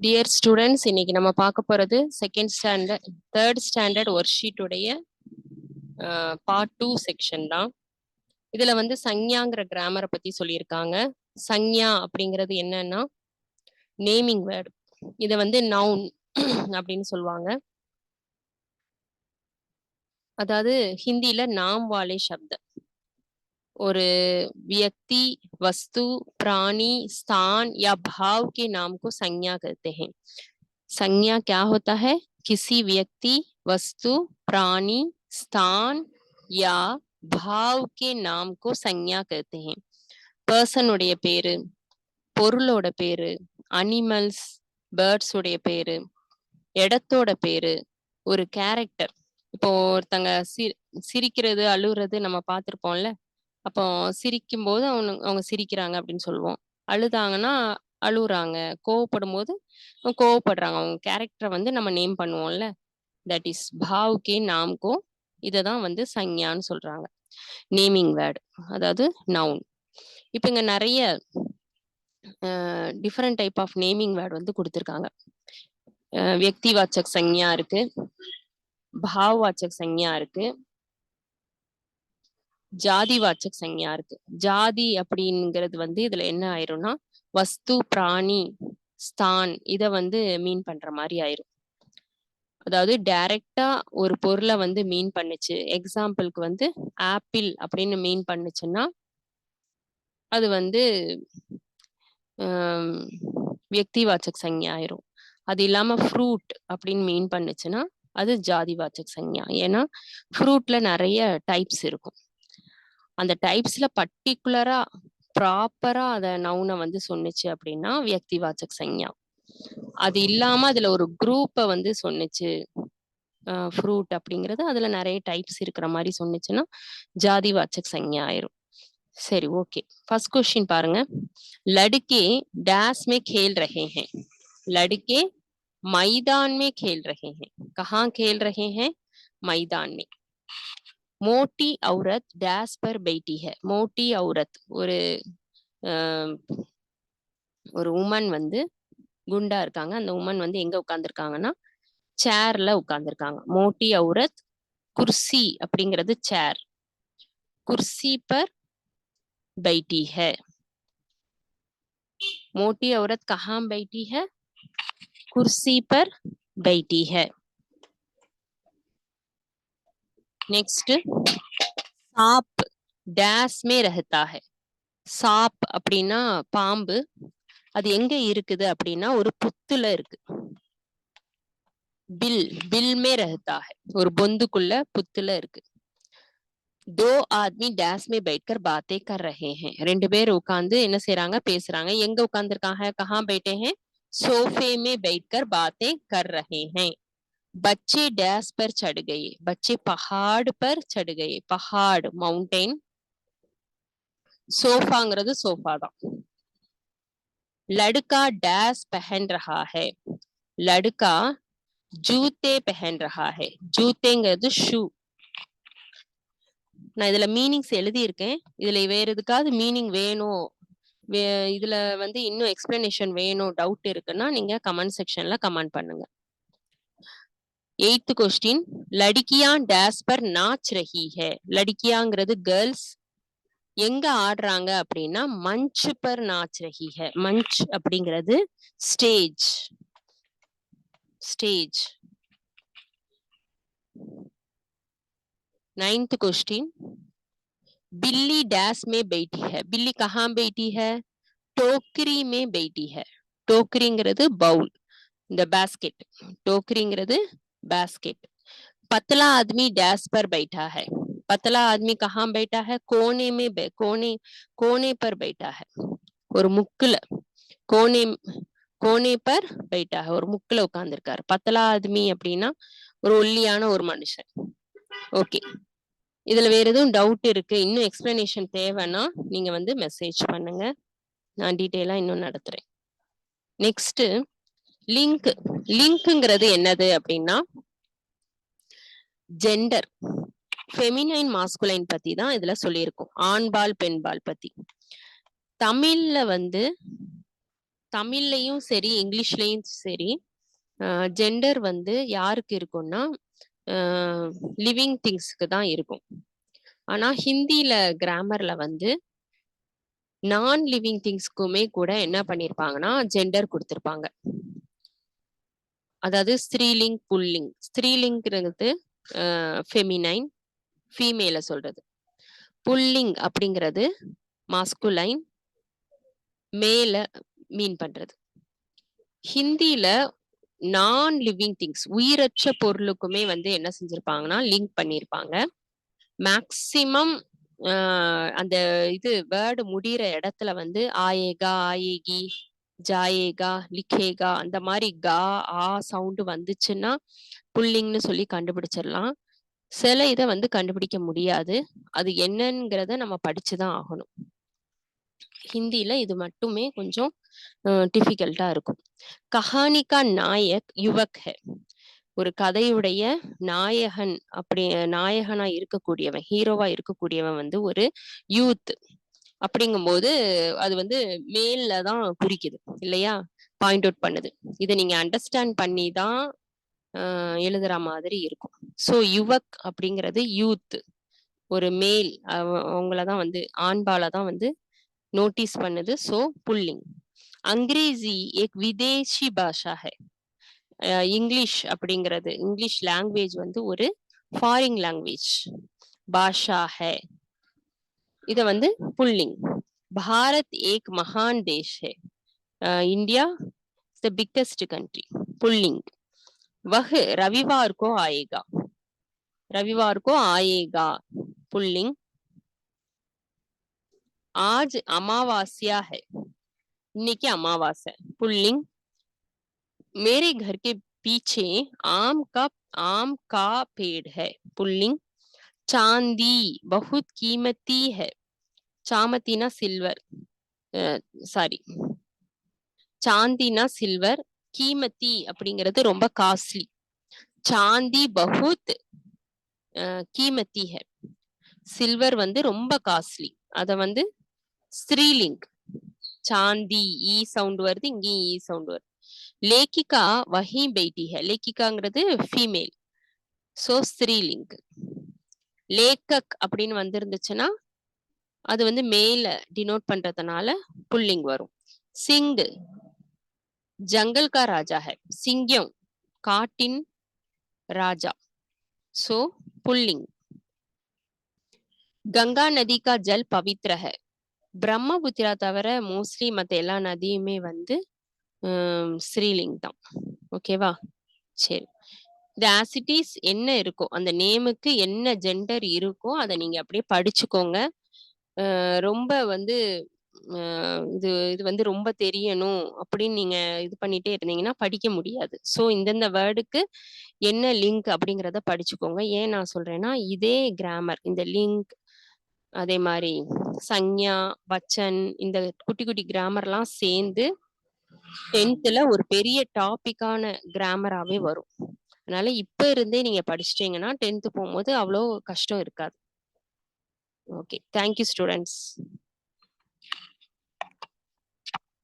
Dear students, இன்னைக்கு நம்ம பார்க்க போறது second standard third standard work sheet உடைய பார்ட் 2 செக்ஷன் தான். இதுல வந்து சஞ்ஞாங்கிற கிராமரை பத்தி சொல்லியிருக்காங்க. சஞ்ஞா அப்படிங்கிறது என்னன்னா நேமிங் வேர்டு. இத வந்து நவுன் அப்படின்னு சொல்லுவாங்க. அதாவது ஹிந்தில நாம் வாலே சப்த. ஒரு व्यक्ति, वस्तु, प्राणी, स्थान या भाव के नाम को संज्ञा कहते हैं। संज्ञा क्या होता है? किसी व्यक्ति, वस्तु, प्राणी, स्थान या भाव के नाम को संज्ञा कहते हैं। पर्सन उடைய பேரு, பொருளோட பேரு, அனிமல்ஸ், பேர்ட்ஸ் உடைய பேரு, இடத்தோட பேரு, ஒரு கேரக்டர். இப்போ ஒருத்தங்க சிரிக்கிறது அழுகுறது நம்ம பார்த்திருப்போம்ல. அப்போ சிரிக்கும் போது அவங்க சிரிக்கிறாங்க அப்படின்னு சொல்லுவோம். அழுதாங்கன்னா அழுகுறாங்க. கோவப்படும் போது கோவப்படுறாங்க. அவங்க கேரக்டரை வந்து நம்ம நேம் பண்ணுவோம்ல. தட் இஸ் பாவ்கே நாம்கோ. இததான் வந்து சஞ்ஞான்னு சொல்றாங்க. நேமிங் வேர்டு, அதாவது நவுன். இப்போ இங்க நிறைய different type of naming word வந்து கொடுத்துருக்காங்க. வியக்திவாச்சக் சஞ்ஞா இருக்கு, பாவ்வாச்சக் சஞ்ஞா இருக்கு, ஜாதிவாச்சக் சஞ்ஞா இருக்கு. ஜாதி அப்படிங்கிறது வந்து இதுல என்ன ஆயிரும்னா வஸ்து, பிராணி, ஸ்தான் இத வந்து மீன் பண்ற மாதிரி ஆயிரும். அதாவது டைரக்டா ஒரு பொருளை வந்து மீன் பண்ணுச்சு. எக்ஸாம்பிளுக்கு வந்து ஆப்பிள் அப்படின்னு மீன் பண்ணுச்சுன்னா அது வந்து வியக்திவாச்சக் சஞ்ஞா ஆயிரும். அது இல்லாம ஃப்ரூட் அப்படின்னு மீன் பண்ணுச்சுன்னா அது ஜாதிவாச்சக் சஞ்ஞா. ஏன்னா ஃப்ரூட்ல நிறைய டைப்ஸ் இருக்கும். அந்த டைப்ஸ்ல பர்டிகுலரா ப்ராப்பரா அத நவுனை வந்து சொன்னுச்சு அப்படின்னா வியக்திவாச்சக் சஞ்ஞா. அது இல்லாம அதுல ஒரு குரூப்பை வந்து சொன்னுச்சு, ஃப்ரூட் அப்படிங்கிறது அதுல நிறைய டைப்ஸ் இருக்கிற மாதிரி சொன்னுச்சுன்னா ஜாதிவாச்சக் சஞ்ஞா ஆயிரும். சரி, ஓகே. ஃபர்ஸ்ட் क्वेश्चन பாருங்க. लड़के डैश में खेल रहे हैं. लड़के मैदान में खेल रहे हैं. कहाँ खेल रहे हैं? मैदान में. मोटी औरत डैश पर बैठी है. मोटी औरत ஒரு உமன் வந்து குண்டா இருக்காங்க. அந்த உமன் வந்து எங்க உட்கார்ந்துருக்காங்கன்னா சேர்ல உட்கார்ந்துருக்காங்க. மோட்டி औरत குர்சி அப்படிங்கிறது சேர். குர்சி பர் बैठी है. मोटी औरत कहाँ बैठी है? कुर्सी पर बैठी है. नेक्स्ट, सांप डैश में रहता है. சாப் அப்படின்னா பாம்பு. அது எங்க இருக்குது அப்படின்னா ஒரு புத்துல இருக்கு. பில் பில் மே रहता है. ஒரு பொந்துக்குள்ள புத்துல இருக்கு. दो आदमी डैश में बैठकर बातें कर रहे हैं. ரெண்டு பேர் உட்கார்ந்து என்ன செய்றாங்க? பேசுறாங்க. எங்க உட்கார்ந்துருக்காங்க? कहाँ बैठे हैं? सोफे में बैठकर बातें कर रहे हैं. बच्चे डैश पर चढ़ गए. बच्चे पहाड़ पर चढ़ गए. पहाड़ माउंटेन. सोफाங்கிறது सोफा தான். लड़का डैश पहन रहा है. लड़का जूते पहन रहा है. जूतेங்கிறது ஷூ. நான் இதுல மீனிங்ஸ் எழுதி இருக்கேன். இதுல வேற எதுக்காவது மீனிங் வேணும், இதுல வந்து இன்னும் எக்ஸ்பிளனேஷன் வேணும், டவுட் இருக்குன்னா நீங்க கமெண்ட் செக்ஷன்ல கமெண்ட் பண்ணுங்க. 8th क्वेश्चन, लड़कियां डैश पर नाच रही है. लड़कियांங்கிறது கேர்ள்ஸ். எங்க ஆடுறாங்க அப்படின்னா मंच पर नाच रही है. मंच அப்படிங்கிறது ஸ்டேஜ். ஸ்டேஜ். 9th क्वेश्चन, बिल्ली डैश में बैठी है. बिल्ली कहाँ बैठी है? टोकरी में बैठी है. टोकरीங்கிறது பவுல், இந்த பேஸ்கெட். टोकरीங்கிறது பேஸ்கெட். पतला आदमी डैश पर बैठा है. पतला आदमी कहाँ बैठा है? कोने में कोने पर बैठा है. ஒரு முக்குல கோனே பர் बैठा है. ஒரு முக்குல உட்கார்ந்திருக்காரு. பத்தலா ஆத்மி அப்படின்னா ஒரு ஒல்லியான ஒரு மனுஷன். ஓகே, இதுல வேற எதுவும் டவுட் இருக்கு, இன்னும் எக்ஸ்பிளனேஷன் தேவைன்னா நீங்க வந்து மெசேஜ் பண்ணுங்க, நான் டீட்டெயிலா இன்னும் நடத்துறேன். Next, link. லிங்க்ங்கிறது என்னது அப்படின்னா ஜெண்டர், ஃபெமினைன் மாஸ்குலைன் பத்தி தான் இதுல சொல்லியிருக்கோம். ஆண்பால் பெண்பால் பத்தி. தமிழ்ல வந்து தமிழ்லயும் சரி இங்கிலீஷ்லயும் சரி ஜெண்டர் வந்து யாருக்கு இருக்கும்னா லிவிங் திங்ஸ்க்கு தான் இருக்கும். ஆனா ஹிந்தில கிராமர்ல வந்து நான் லிவிங் திங்ஸ்க்குமே கூட என்ன பண்ணிருப்பாங்கன்னா ஜெண்டர் கொடுத்திருப்பாங்க. அதாவது ஸ்திரீலிங் புல்லிங். ஸ்திரீலிங்கிறது ஃபெமினைன் ஃபீமேல சொல்றது. புல்லிங் அப்படிங்கிறது மாஸ்குலைன் மேல மீன் பண்றது. ஹிந்தில நான் லிவிங் திங்ஸ் உயிரற்ற பொருளுக்குமே வந்து என்ன செஞ்சிருப்பாங்கன்னா லிங்க் பண்ணியிருப்பாங்க. மேக்சிமம் அந்த இது வேர்டு முடிகிற இடத்துல வந்து ஆயேகா ஆயேகி ஜாயேகா லிக்கேகா அந்த மாதிரி கா ஆ சவுண்டு வந்துச்சுன்னா புல்லிங்னு சொல்லி கண்டுபிடிச்சிடலாம். சில இதை வந்து கண்டுபிடிக்க முடியாது. அது என்னங்கிறத நம்ம படிச்சுதான் ஆகணும். ஹிந்தில இது மட்டுமே கொஞ்சம் டிஃபிகல்ட்டா இருக்கும். கஹானிகா நாயக் யுவக் ஹே. ஒரு கதையுடைய நாயகன் அப்படி நாயகனா இருக்கக்கூடியவன் ஹீரோவா இருக்கக்கூடியவன் வந்து ஒரு யூத் அப்படிங்கும்போது அது வந்து மேல்ல தான் குறிக்குது இல்லையா, பாயிண்ட் அவுட் பண்ணுது. இதை நீங்க அண்டர்ஸ்டாண்ட் பண்ணி தான் எழுதுற மாதிரி இருக்கும். ஸோ யுவக் அப்படிங்கிறது யூத், ஒரு மேல், அவங்களதான் வந்து ஆண்பால தான் வந்து நோட்டீஸ் பண்ணுது. So pulling. அங்கிரேசி ஏக் விதேஷி பாஷா ஹை. இங்கிலீஷ் அப்படிங்கிறது இங்கிலீஷ் லாங்குவேஜ் வந்து ஒரு ஃபாரின் லாங்குவேஜ். பாஷா ஹை இத வந்து புல்லிங். பாரத் ஏக் மகான் தேஷ் ஹை. India is the biggest country. புல்லிங். वह रविवार को आएगा. रविवार को आएगा पुल्लिंग. आज अमावास्या है. இன்னைக்கு அமாவாசை புல்லிंग. मेरे घर के पीछे आम का पेड़ है पुल्लिंग. चांदी बहुत कीमती है. चामतीना सिल्वर, சாரி சாந்தினா சில்வர், கீமத்தி அப்படிங்கிறது ரொம்ப காஸ்ட்லி. சாந்தி பகுத் கீமத்தி ஹை. சில்வர் வந்து ரொம்ப காஸ்ட்லி. அத வந்து ஸ்திரீலிங். சாந்தி ஈ சவுண்ட் வருது, இங்கேயும் ஈ சவுண்ட் வருது. லேக்கிகா வஹி பெய்டி ஹை. லேக்கிகாங்கிறது ஃபீமேல். சோ ஸ்திரீலிங். லேக்கக் அப்படின்னு வந்திருந்துச்சுன்னா அது வந்து மேல டினோட் பண்றதுனால புல்லிங் வரும். சிங் ஜங்கல் கா ராஜா ஹை. சிங்கம் காட்டின் ராஜா. So pulling. கங்கா நதி கா ஜல் பவித்ர ஹை. பிரம்மபுத்திரா தவிர மோஸ்ட்லி மத்த எல்லா நதியுமே வந்து ஸ்ரீலிங் தான். ஓகேவா? சரி. இந்த ஆசிட்டிஸ் என்ன இருக்கோ அந்த நேமுக்கு என்ன ஜெண்டர் இருக்கோ அதை நீங்க அப்படியே படிச்சுக்கோங்க. ரொம்ப வந்து இது இது வந்து ரொம்ப தெரியணும் அப்படின்னு நீங்க இது பண்ணிட்டே இருந்தீங்கன்னா படிக்க முடியாது. ஸோ இந்தந்த வேர்டுக்கு என்ன லிங்க் அப்படிங்கிறத படிச்சுக்கோங்க. ஏன் நான் சொல்றேன்னா இதே கிராமர், இந்த லிங்க், அதே மாதிரி சஞ்ஞா வச்சன், இந்த குட்டி குட்டி கிராமர்லாம் சேர்ந்து 10th ஒரு பெரிய டாபிக்கான கிராமராகவே வரும். அதனால இப்ப இருந்தே நீங்க படிச்சிட்டீங்கன்னா 10th போகும்போது அவ்வளோ கஷ்டம் இருக்காது. Okay, thank you students.